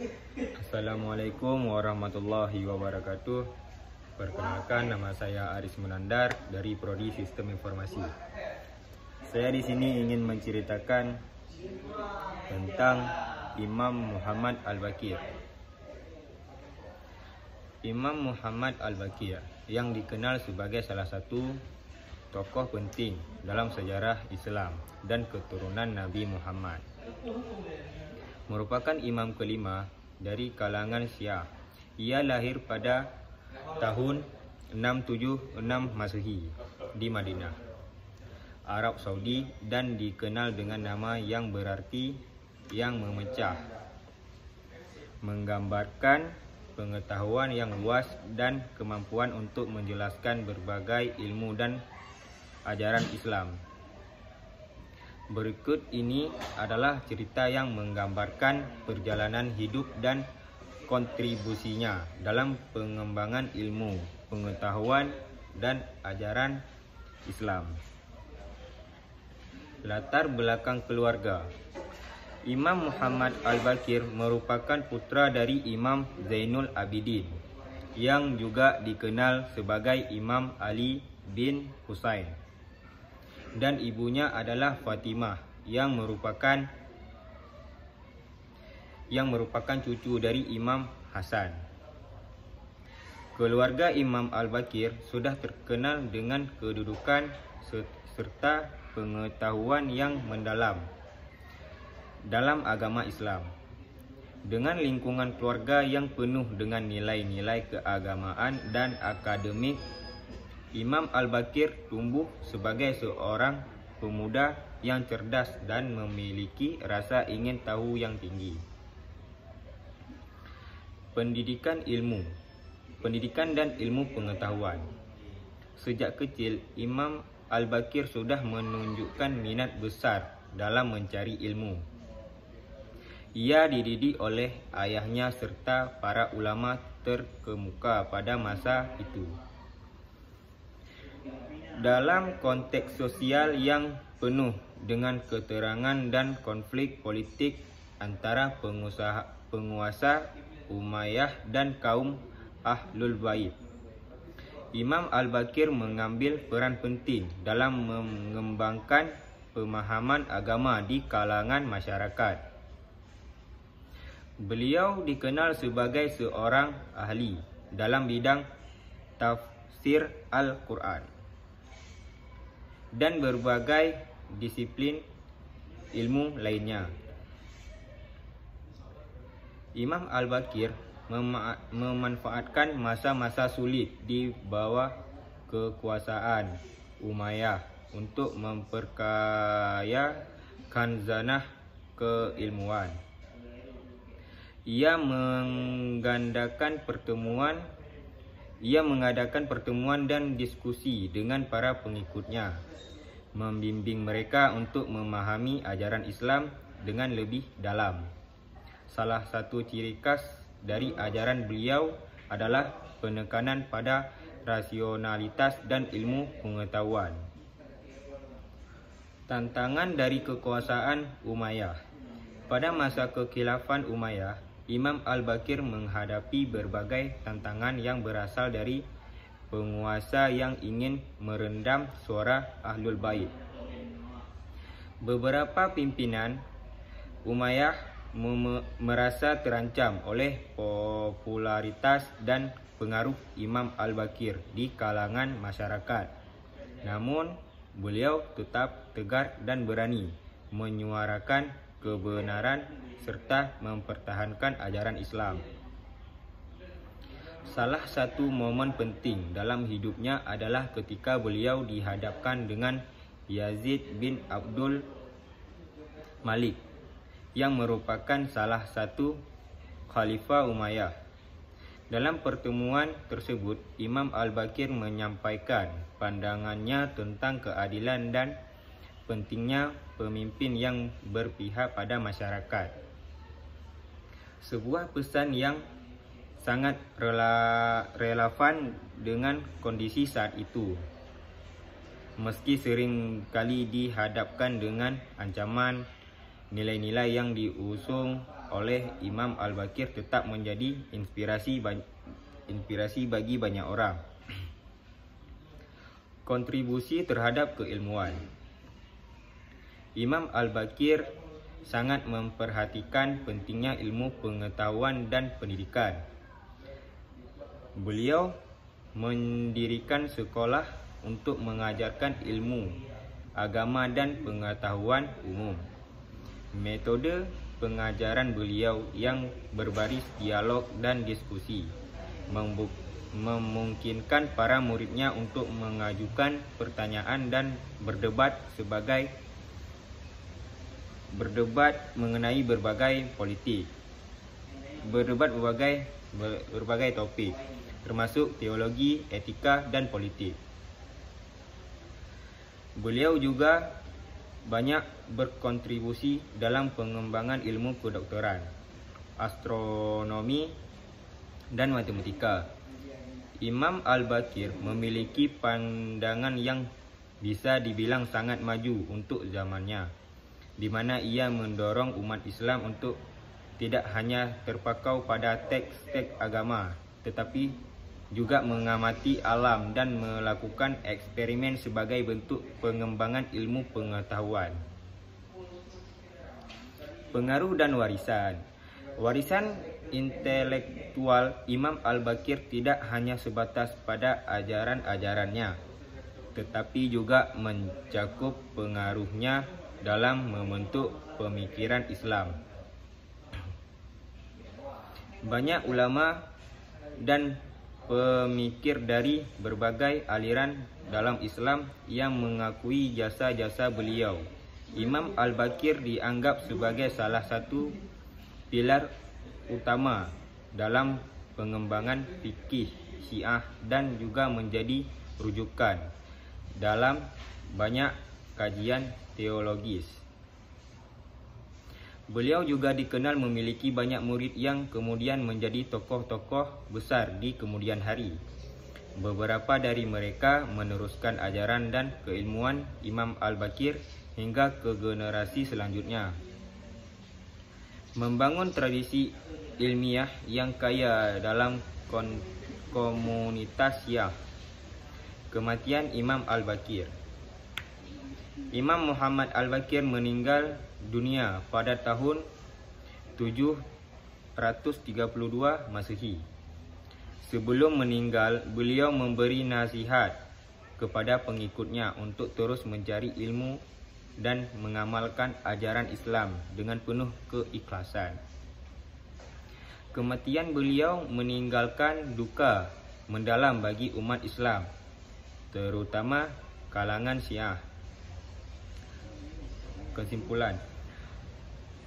Assalamualaikum warahmatullahi wabarakatuh. Perkenalkan, nama saya Aris Munandar dari Prodi Sistem Informasi. Saya di sini ingin menceritakan tentang Imam Muhammad Al-Baqir. Imam Muhammad Al-Baqir yang dikenal sebagai salah satu tokoh penting dalam sejarah Islam dan keturunan Nabi Muhammad. Merupakan imam kelima dari kalangan Syiah. Ia lahir pada tahun 676 Masehi di Madinah, Arab Saudi, dan dikenal dengan nama yang berarti yang memecah, menggambarkan pengetahuan yang luas dan kemampuan untuk menjelaskan berbagai ilmu dan ajaran Islam. Berikut ini adalah cerita yang menggambarkan perjalanan hidup dan kontribusinya dalam pengembangan ilmu, pengetahuan, dan ajaran Islam. Latar belakang keluarga. Imam Muhammad Al-Baqir merupakan putra dari Imam Zainul Abidin, yang juga dikenal sebagai Imam Ali bin Husain, dan ibunya adalah Fatimah yang merupakan cucu dari Imam Hasan. Keluarga Imam Al-Baqir sudah terkenal dengan kedudukan serta pengetahuan yang mendalam dalam agama Islam. Dengan lingkungan keluarga yang penuh dengan nilai-nilai keagamaan dan akademik, Imam Al-Baqir tumbuh sebagai seorang pemuda yang cerdas dan memiliki rasa ingin tahu yang tinggi. Pendidikan dan ilmu pengetahuan. Sejak kecil, Imam Al-Baqir sudah menunjukkan minat besar dalam mencari ilmu. Ia dididik oleh ayahnya serta para ulama terkemuka pada masa itu. Dalam konteks sosial yang penuh dengan keterangan dan konflik politik antara penguasa Umayyah dan kaum Ahlul Bait, Imam Al-Baqir mengambil peran penting dalam mengembangkan pemahaman agama di kalangan masyarakat. Beliau dikenal sebagai seorang ahli dalam bidang tafsir Al-Quran dan berbagai disiplin ilmu lainnya. Imam Al-Baqir memanfaatkan masa-masa sulit di bawah kekuasaan Umayyah untuk memperkaya khanzanah keilmuan. Ia mengadakan pertemuan dan diskusi dengan para pengikutnya, membimbing mereka untuk memahami ajaran Islam dengan lebih dalam. Salah satu ciri khas dari ajaran beliau adalah penekanan pada rasionalitas dan ilmu pengetahuan. Tantangan dari kekuasaan Umayyah. Pada masa kekhilafan Umayyah, Imam Al-Baqir menghadapi berbagai tantangan yang berasal dari penguasa yang ingin merendam suara Ahlul Bait. Beberapa pimpinan Umayyah merasa terancam oleh popularitas dan pengaruh Imam Al-Baqir di kalangan masyarakat. Namun, beliau tetap tegar dan berani menyuarakan kebenaran serta mempertahankan ajaran Islam. Salah satu momen penting dalam hidupnya adalah ketika beliau dihadapkan dengan Yazid bin Abdul Malik, yang merupakan salah satu khalifah Umayyah. Dalam pertemuan tersebut, Imam Al-Baqir menyampaikan pandangannya tentang keadilan dan pentingnya pemimpin yang berpihak pada masyarakat. Sebuah pesan yang sangat relevan dengan kondisi saat itu. Meski sering kali dihadapkan dengan ancaman, nilai-nilai yang diusung oleh Imam Al-Baqir tetap menjadi inspirasi bagi banyak orang. Kontribusi terhadap keilmuan. Imam Al-Baqir sangat memperhatikan pentingnya ilmu pengetahuan dan pendidikan. Beliau mendirikan sekolah untuk mengajarkan ilmu agama dan pengetahuan umum. Metode pengajaran beliau yang berbaris dialog dan diskusi memungkinkan para muridnya untuk mengajukan pertanyaan dan berdebat mengenai berbagai topik, termasuk teologi, etika, dan politik. Beliau juga banyak berkontribusi dalam pengembangan ilmu kedokteran, astronomi, dan matematika. Imam Al-Baqir memiliki pandangan yang bisa dibilang sangat maju untuk zamannya, di mana ia mendorong umat Islam untuk tidak hanya terpaku pada teks-teks agama, tetapi juga mengamati alam dan melakukan eksperimen sebagai bentuk pengembangan ilmu pengetahuan. Pengaruh dan warisan. Warisan intelektual Imam Al-Baqir tidak hanya sebatas pada ajaran-ajarannya, tetapi juga mencakup pengaruhnya dalam membentuk pemikiran Islam. Banyak ulama dan pemikir dari berbagai aliran dalam Islam yang mengakui jasa-jasa beliau. Imam Al-Baqir dianggap sebagai salah satu pilar utama dalam pengembangan fikih Syiah dan juga menjadi rujukan dalam banyak kajian teologis. Beliau juga dikenal memiliki banyak murid yang kemudian menjadi tokoh-tokoh besar di kemudian hari. Beberapa dari mereka meneruskan ajaran dan keilmuan Imam Al-Baqir hingga ke generasi selanjutnya. Membangun tradisi ilmiah yang kaya dalam komunitas Syiah. Kematian Imam Al-Baqir. Imam Muhammad Al-Baqir meninggal dunia pada tahun 732 Masehi. Sebelum meninggal, beliau memberi nasihat kepada pengikutnya untuk terus mencari ilmu dan mengamalkan ajaran Islam dengan penuh keikhlasan. Kematian beliau meninggalkan duka mendalam bagi umat Islam, terutama kalangan Syiah. Kesimpulan,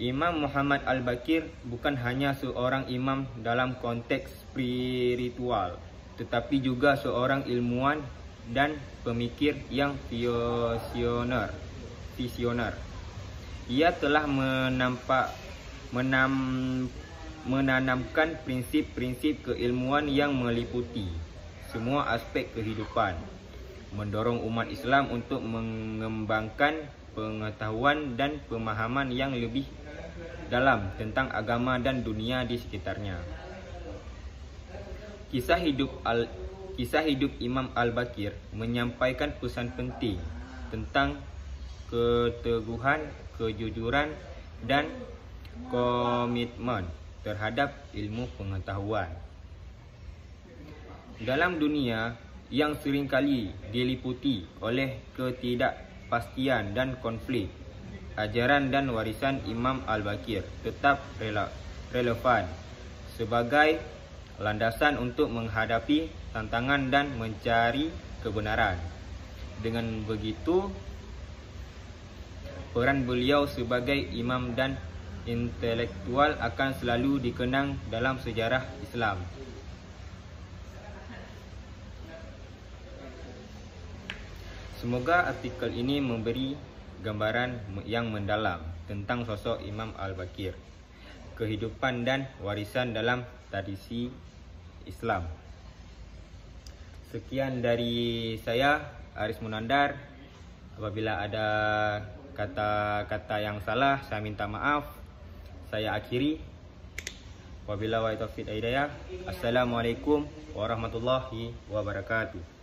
Imam Muhammad Al-Baqir bukan hanya seorang imam dalam konteks spiritual, tetapi juga seorang ilmuwan dan pemikir yang visioner. Ia telah menanamkan prinsip-prinsip keilmuan yang meliputi semua aspek kehidupan, mendorong umat Islam untuk mengembangkan pengetahuan dan pemahaman yang lebih dalam tentang agama dan dunia di sekitarnya. Kisah hidup Imam Al-Baqir menyampaikan pesan penting tentang keteguhan, kejujuran, dan komitmen terhadap ilmu pengetahuan. Dalam dunia yang seringkali diliputi oleh ketidakpastian dan konflik, ajaran dan warisan Imam Al-Baqir tetap relevan sebagai landasan untuk menghadapi tantangan dan mencari kebenaran. Dengan begitu, peran beliau sebagai imam dan intelektual akan selalu dikenang dalam sejarah Islam. Semoga artikel ini memberi gambaran yang mendalam tentang sosok Imam Al-Baqir, kehidupan dan warisan dalam tradisi Islam. Sekian dari saya, Aris Munandar. Apabila ada kata-kata yang salah, saya minta maaf. Saya akhiri. Wabillahi taufiq hidayah. Assalamualaikum warahmatullahi wabarakatuh.